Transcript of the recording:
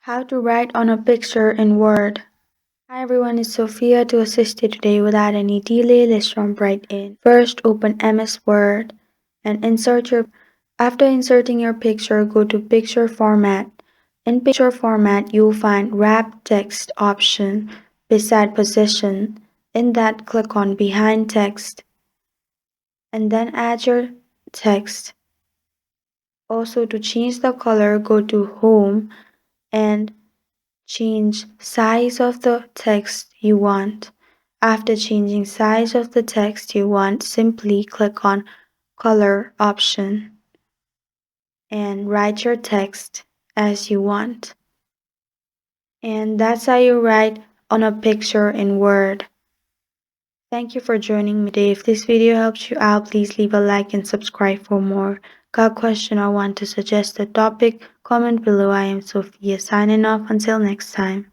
How to write on a picture in Word. Hi everyone, it's Sophia to assist you today. Without any delay, let's jump right in. First, open MS Word and after inserting your picture, go to Picture Format. In Picture Format, you'll find Wrap Text option beside Position. In that, click on Behind Text and then add your text. Also, to change the color, go to Home and change size of the text you want. After changing size of the text you want, simply click on Color option and write your text as you want. And that's how you write on a picture in Word. Thank you for joining me today. If this video helps you out, please leave a like and subscribe for more. Got a question or want to suggest a topic? Comment below. I am Sophia signing off. Until next time.